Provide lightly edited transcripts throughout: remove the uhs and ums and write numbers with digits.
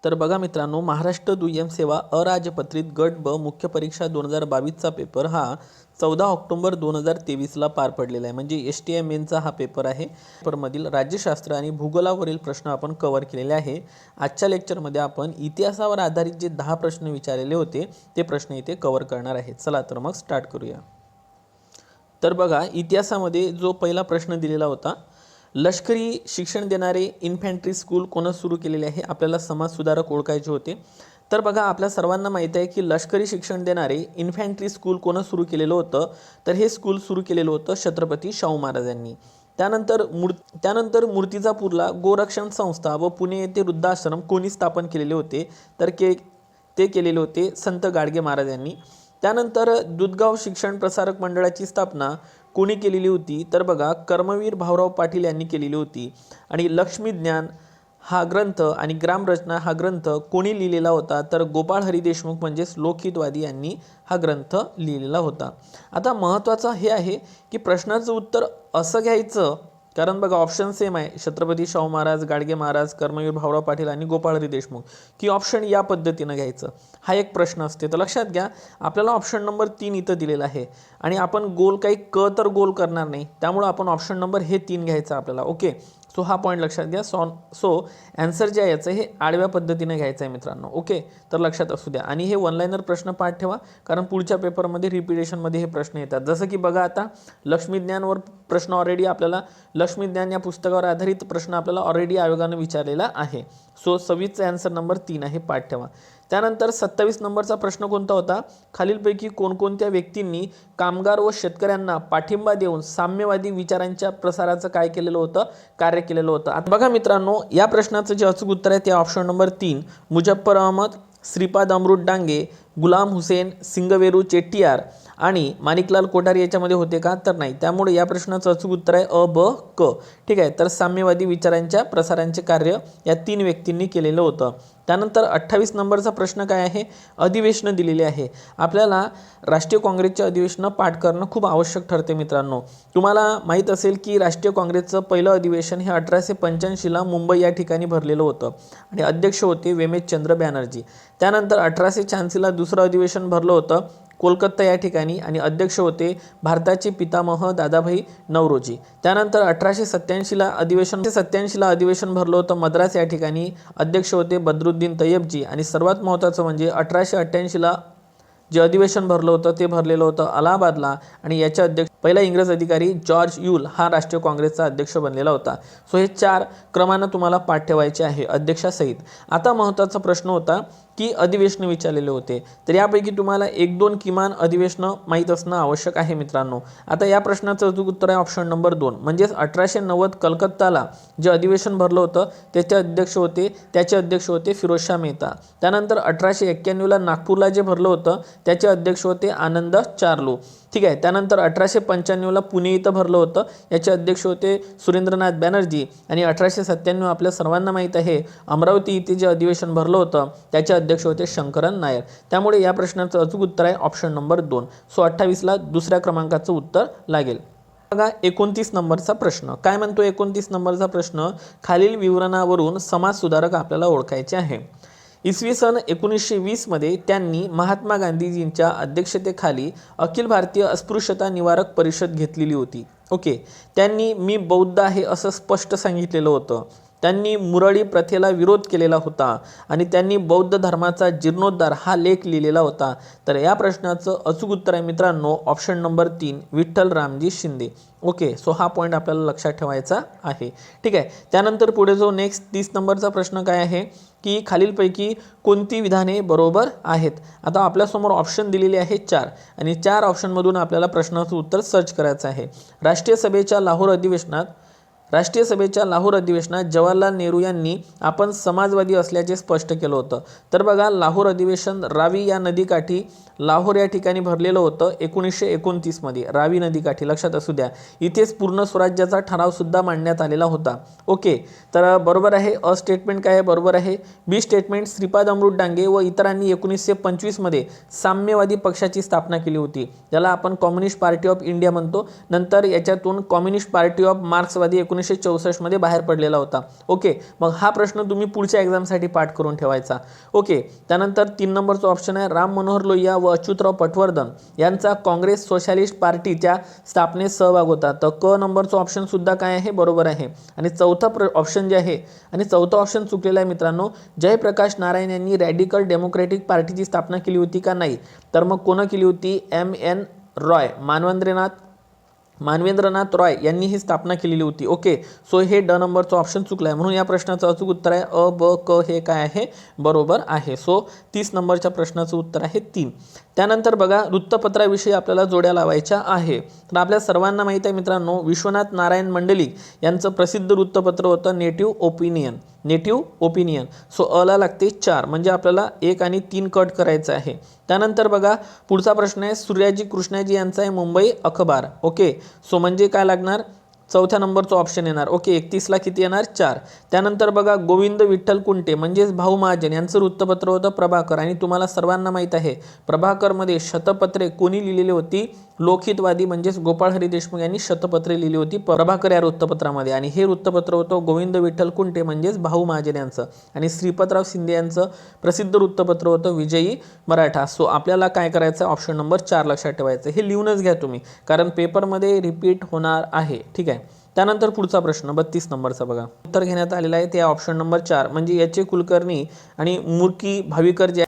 तर बघा मित्रांनो, महाराष्ट्र दुय्यम सेवा अराजपत्रित गट ब मुख्य परीक्षा 2022चा पेपर हा 14 ऑक्टोबर 2023ला पार पडलेला आहे. म्हणजे STI हा पेपर आहे. पेपरमधील राज्यशास्त्र आणि भूगोलावरील प्रश्न आपण कव्हर केलेले आहे. आजच्या लेक्चरमध्ये आपण इतिहासावर आधारित जे 10 प्रश्न विचारलेले होते ते प्रश्न इथे कव्हर करणार आहे. चला तर मग स्टार्ट करूया. तर बघा, इतिहासामध्ये जो पहिला प्रश्न दिलेला होता, लष्करी शिक्षण देणारे इन्फॅन्ट्री स्कूल कोण सुरू केलेले आहे? आपल्याला समाज सुधारक ओळखायचे होते. तर बघा, आपल्या सर्वांना माहीत आहे की लष्करी शिक्षण देणारे इन्फॅन्ट्री स्कूल कोण सुरू केलेलं होतं? तर हे स्कूल सुरू केलेलं होतं छत्रपती शाहू महाराजांनी. त्यानंतर मूर्तिजापूरला गोरक्षण संस्था व पुणे येथे वृद्धाश्रम कोणी स्थापन केलेले होते? तर ते केलेले होते संत गाडगे महाराज यांनी. त्यानंतर दुधगाव शिक्षण प्रसारक मंडळाची स्थापना कोणी केलेली होती? तर बघा, कर्मवीर भाऊराव पाटील यांनी केलेली होती. आणि लक्ष्मीज्ञान हा ग्रंथ आणि ग्रामरचना हा ग्रंथ कोणी लिहिलेला होता? तर गोपाळ हरी देशमुख म्हणजेच लोकहितवादी यांनी हा ग्रंथ लिहिलेला होता. आता महत्त्वाचं हे आहे की प्रश्नाचं उत्तर असं घ्यायचं, कारण बघा ऑप्शन सेम आहे, छत्रपती शाहू महाराज, गाडगे महाराज, कर्मवीर भाऊराव पाटील आणि गोपाळ हरी देशमुख, की ऑप्शन या पद्धतीनं घ्यायचं. हा एक प्रश्न असते. तर लक्षात घ्या, आपल्याला ऑप्शन नंबर 3 इथं दिलेला आहे आणि आपण गोल काही तर गोल करणार नाही, त्यामुळं आपण ऑप्शन नंबर हे 3 घ्यायचं आपल्याला. ओके, सो हा पॉईंट लक्षात घ्या. सो ॲन्सर जे आहे याचं हे आडव्या पद्धतीने घ्यायचं आहे मित्रांनो. ओके, तर लक्षात असू द्या. आणि हे वन लाईनर प्रश्न पाठ ठेवा, कारण पुढच्या पेपरमध्ये रिपिटेशनमध्ये हे प्रश्न येतात. जसं की बघा, आता लक्ष्मीज्ञानवर प्रश्न ऑलरेडी आपल्याला, लक्ष्मीज्ञान या पुस्तकावर आधारित प्रश्न आपल्याला ऑलरेडी आयोगानं विचारलेला आहे. सो 26चा ॲन्सर नंबर 3 आहे, पाठ ठेवा. त्यानंतर 27 नंबरचा प्रश्न कोणता होता? खालीलपैकी कोणकोणत्या व्यक्तींनी कामगार व शेतकऱ्यांना पाठिंबा देऊन साम्यवादी विचारांच्या प्रसाराचं काय केलेलं होतं? कार्य केलेलं होतं. आता बघा मित्रांनो, या प्रश्नाचं जे अचूक उत्तर आहे ते ऑप्शन नंबर 3 मुजफ्फर अहमद, श्रीपाद अमृत डांगे, गुलाम हुसेन, सिंगवेरू चेट्टियार आणि माणिकलाल कोठारी याच्यामध्ये होते का? तर नाही. त्यामुळे या प्रश्नाचं अचूक उत्तर आहे अ, ब, क. ठीक आहे. तर साम्यवादी विचारांच्या प्रसारांचे कार्य या 3 व्यक्तींनी केलेलं होतं. त्यानंतर 28 नंबरचा प्रश्न काय आहे? अधिवेशनं दिलेली आहे. आपल्याला राष्ट्रीय काँग्रेसचे अधिवेशनं पाठ करणं खूप आवश्यक ठरते मित्रांनो. तुम्हाला माहीत असेल की राष्ट्रीय काँग्रेसचं पहिलं अधिवेशन हे 1885ला मुंबई या ठिकाणी भरलेलं होतं आणि अध्यक्ष होते वेमेशचंद्र बॅनर्जी. त्यानंतर 1886ला दुसरं अधिवेशन भरलं होतं कोलकाता या ठिकाणी आणि अध्यक्ष होते भारताचे पितामह दादाभाई नौरोजी. त्यानंतर 1887ला अधिवेशन भरलं होतं मद्रास या ठिकाणी, अध्यक्ष होते बद्रुद्दीन तय्यबजी. आणि सर्वात महत्त्वाचं म्हणजे 1888ला जे अधिवेशन भरलं होतं ते भरलेलं होतं अलाहाबादला आणि याचे अध्यक्ष पहिला इंग्रज अधिकारी जॉर्ज यूल हा राष्ट्रीय काँग्रेसचा अध्यक्ष बनलेला होता. सो हे 4 क्रमानं तुम्हाला पाठ ठेवायचे आहे अध्यक्षासहित. आता महत्त्वाचा प्रश्न होता की अधिवेशनं विचारलेले होते, तर यापैकी तुम्हाला 1-2 किमान अधिवेशनं माहीत असणं आवश्यक आहे मित्रांनो. आता या प्रश्नाचं अचूक उत्तर आहे ऑप्शन नंबर 2 म्हणजेच 1890 कलकत्ताला जे अधिवेशन भरलं होतं त्याचे अध्यक्ष होते फिरोजशाह मेहता. त्यानंतर 1891ला नागपूरला जे भरलं होतं त्याचे अध्यक्ष होते आनंद चार्लो. ठीक आहे. त्यानंतर 1895ला पुणे इथं भरलं होतं, याचे अध्यक्ष होते सुरेंद्रनाथ बॅनर्जी. आणि 1897 आपल्या सर्वांना माहीत आहे अमरावती इथे जे अधिवेशन भरलं होतं त्याचे अध्यक्ष होते शंकरन नायर. त्यामुळे या प्रश्नाचं अचूक उत्तर आहे ऑप्शन नंबर 2. सो 28ला दुसऱ्या क्रमांकाचं उत्तर लागेल. बघा, 29 नंबरचा प्रश्न काय म्हणतो? 29 नंबरचा प्रश्न, खालील विवरणावरून समाजसुधारक आपल्याला ओळखायचे आहे. इसवी सन 1920मध्ये त्यांनी महात्मा गांधीजींच्या अध्यक्षतेखाली अखिल भारतीय अस्पृश्यता निवारक परिषद घेतलेली होती. ओके, त्यांनी मी बौद्ध आहे असं स्पष्ट सांगितलेलं होतं. त्यांनी मुरळी प्रथेला विरोध केलेला होता आणि त्यांनी बौद्ध धर्माचा जीर्णोद्धार हा लेख लिहिलेला होता. तर या प्रश्नाचं अचूक उत्तर आहे मित्रांनो option number 3 Vitthal Ramji Shinde. Okay, so हा पॉईंट आपल्याला लक्षात ठेवायचा आहे. ठीक आहे. त्यानंतर पुढे जो नेक्स्ट 30 नंबरचा प्रश्न काय आहे की खालीलपैकी कोणती विधाने बरोबर आहेत? आता आपल्यासमोर ऑप्शन दिलेले आहे 4 आणि 4 ऑप्शनमधून आपल्याला प्रश्नाचं उत्तर सर्च करायचं आहे. राष्ट्रीय सभेच्या लाहोर अधिवेशनात जवाहरलाल नेहरू यांनी आपण समाजवादी असल्याचे स्पष्ट केलं होतं. तर बघा, लाहोर अधिवेशन रावी या नदीकाठी लाहोर या ठिकाणी भरलेलं होतं 1929मध्ये, रावी नदीकाठी. लक्षात असू द्या, इथेच पूर्ण स्वराज्याचा ठरावसुद्धा मांडण्यात आलेला होता. ओके, तर बरोबर आहे. अ स्टेटमेंट काय आहे? बरोबर आहे. बी स्टेटमेंट, श्रीपाद अमृत डांगे व इतरांनी 1925मध्ये साम्यवादी पक्षाची स्थापना केली होती, ज्याला आपण कम्युनिस्ट पार्टी ऑफ इंडिया म्हणतो. नंतर याच्यातून कम्युनिस्ट पार्टी ऑफ मार्क्सवादी 1964 मध्ये बाहेर पडलेला होता. ओके, मग हा प्रश्न तुम्ही पुढच्या एक्झामसाठी पाठ करून ठेवायचा. ओके, त्यानंतर 3 नंबरचा ऑप्शन आहे राम मनोहर लोहिया व अच्युतराव पटवर्धन यांचा काँग्रेस सोशलिस्ट पार्टीच्या स्थापनेत सहभाग होता. तर क नंबरचं ऑप्शन सुद्धा काय आहे, बरोबर आहे. आणि चौथा ऑप्शन जे आहे आणि चौथा ऑप्शन चुकलेला आहे मित्रांनो, जयप्रकाश नारायण यांनी रॅडिकल डेमोक्रेटिक पार्टीची स्थापना केली होती का, नाही. तर मग कोण केली होती, M.N. रॉय, मानवेंद्रनाथ रॉय यांनी ही स्थापना केलेली होती. ओके, सो हे ड नंबरचं ऑप्शन चुकलं आहे, म्हणून या प्रश्नाचं अचूक उत्तर आहे अ, ब, क हे काय आहे, बरोबर आहे. सो 30 नंबरच्या प्रश्नाचं उत्तर आहे 3. त्यानंतर बघा, वृत्तपत्राविषयी आपल्याला जोड्या लावायच्या आहे. तर आपल्या सर्वांना माहीत आहे मित्रांनो, विश्वनाथ नारायण मंडलिक यांचं प्रसिद्ध वृत्तपत्र होतं नेटिव्ह ओपिनियन. सो अला लागते 4, म्हणजे आपल्याला 1 आणि 3 कट करायचं आहे. त्यानंतर बघा, पुढचा प्रश्न आहे सूर्याजी कृष्णाजी यांचा आहे मुंबई अखबार. ओके, सो म्हणजे काय लागणार, चौथ्या नंबरचं ऑप्शन येणार. ओके, 31ला किती येणार, 4. त्यानंतर बघा, गोविंद विठ्ठल कुंटे म्हणजेच भाऊ महाजन यांचं वृत्तपत्र होतं प्रभाकर. आणि तुम्हाला सर्वांना माहीत आहे, प्रभाकरमध्ये शतपत्रे कोणी लिहिलेली होती, लोकहितवादी म्हणजेच गोपाळ हरी देशमुख यांनी शतपत्रे लिहिली होती प्रभाकर या वृत्तपत्रामध्ये. आणि हे वृत्तपत्र होतं गोविंद विठ्ठल कुंटे म्हणजेच भाऊ महाजन यांचं. आणि श्रीपतराव शिंदे यांचं प्रसिद्ध वृत्तपत्र होतं विजयी मराठा. सो आपल्याला काय करायचं, ऑप्शन नंबर 4 लक्षात ठेवायचं. हे लिहूनच घ्या तुम्ही, कारण पेपरमध्ये रिपीट होणार आहे. ठीक आहे. त्यानंतर पुढचा प्रश्न 32 नंबरचा बघा, उत्तर घेण्यात आलेलं आहे ते ऑप्शन नंबर 4, म्हणजे एच.ए. कुलकर्णी आणि मूर्की भाविकर जे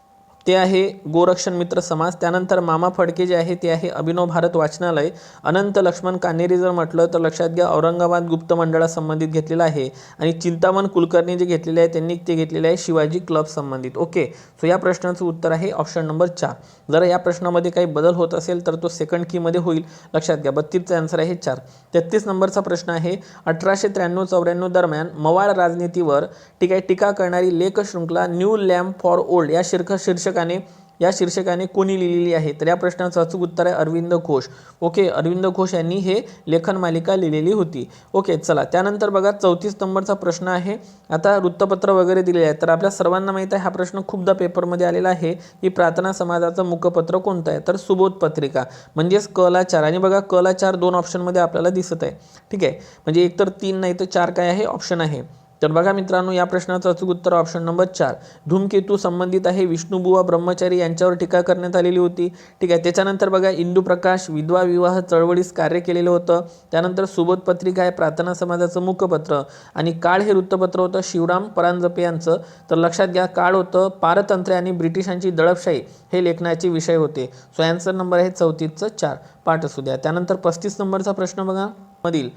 ते आहे गोरक्षण मित्र समाज. त्यानंतर मामा फडके जे आहे ते आहे अभिनव भारत वाचनालय. अनंत लक्ष्मण कान्हेरी जर म्हटलं तर लक्षात घ्या औरंगाबाद गुप्त मंडळा संबंधित घेतलेलं आहे. आणि चिंतामण कुलकर्णी जे घेतलेले आहे त्यांनी ते घेतलेले आहे शिवाजी क्लब संबंधित. ओके, सो या प्रश्नाचं उत्तर आहे ऑप्शन नंबर 4. जर या प्रश्नामध्ये काही बदल होत असेल तर तो सेकंड कीमध्ये होईल, लक्षात घ्या. 32चा आन्सर आहे 4. 33 नंबरचा प्रश्न आहे 1893-94 दरम्यान मवाळ राजनीतीवर टीका करणारी लेख शृंखला न्यू लॅम्प फॉर ओल्ड या शीर्षकाने कोणी लिहिलेली आहे. तर या प्रश्नाचं अचूक उत्तर आहे अरविंद घोष. ओके, अरविंद घोष यांनी हे लेखन मालिका लिहिलेली होती. ओके, चला त्यानंतर बघा 34 नंबरचा प्रश्न आहे. आता वृत्तपत्र वगैरे दिलेले आहे, तर आपल्या सर्वांना माहीत आहे हा प्रश्न खूपदा पेपरमध्ये आलेला आहे की प्रार्थना समाजाचं मुखपत्र कोणतं आहे, तर सुबोध पत्रिका म्हणजेच क ला 4. आणि बघा क ला 4 2 ऑप्शनमध्ये आपल्याला दिसत आहे. ठीक आहे, म्हणजे एक तर 3 नाही तर 4 काय आहे, ऑप्शन आहे. तर बघा मित्रांनो, या प्रश्नाचं अचूक उत्तर ऑप्शन नंबर 4. धूमकेतू संबंधित आहे विष्णुबुवा ब्रह्मचारी यांच्यावर टीका करण्यात आलेली होती. ठीक आहे. त्याच्यानंतर बघा इंदू प्रकाश विधवा विवाह चळवळीस कार्य केलेलं होतं. त्यानंतर सुबोध पत्रिका आहे प्रार्थना समाजाचं मुखपत्र. आणि काळ हे वृत्तपत्र होतं शिवराम परांजपे यांचं. तर लक्षात घ्या, काळ होतं पारतंत्र्य आणि ब्रिटिशांची दडपशाही हे लेखनाचे विषय होते. सो आन्सर नंबर आहे 34चं 4. पाठ असू द्या. त्यानंतर 35 नंबरचा प्रश्न बघा, मधील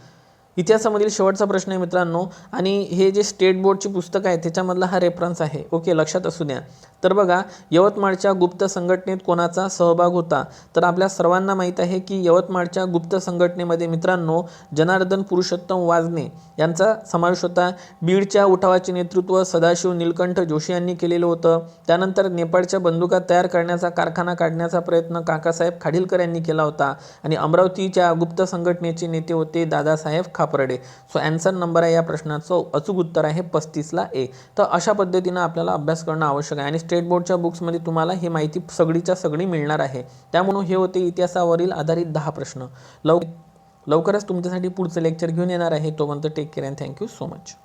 इतिहासामधील शेवटचा प्रश्न आहे मित्रांनो. आणि हे जे स्टेट बोर्डची पुस्तक आहे त्याच्यामधला हा रेफरन्स आहे. ओके, लक्षात असू द्या. तर बघा, यवतमाळच्या गुप्त संघटनेत कोणाचा सहभाग होता, तर आपल्या सर्वांना माहीत आहे की यवतमाळच्या गुप्त संघटनेमध्ये मित्रांनो जनार्दन पुरुषोत्तम वाजने यांचा समावेश होता. बीडच्या उठावाचे नेतृत्व सदाशिव नीलकंठ जोशी यांनी केलेलं होतं. त्यानंतर नेपाळच्या बंदुका तयार करण्याचा कारखाना काढण्याचा प्रयत्न काकासाहेब खाडीलकर यांनी केला होता. आणि अमरावतीच्या गुप्त संघटनेचे नेते होते Dadasaheb Khaparde. So answer number आहे या प्रश्नाचं अचूक उत्तर आहे 35ला ए. तर अशा पद्धतीनं आपल्याला अभ्यास करणं आवश्यक आहे. आणि स्टेट बोर्डच्या बुक्समध्ये तुम्हाला ही माहिती सगळीच्या सगळी मिळणार आहे. त्यामुळे हे होते इतिहासावरील आधारित 10 प्रश्न. लवकरच तुमच्यासाठी पुढचं लेक्चर घेऊन येणार आहे. तोपर्यंत take care and thank you so much.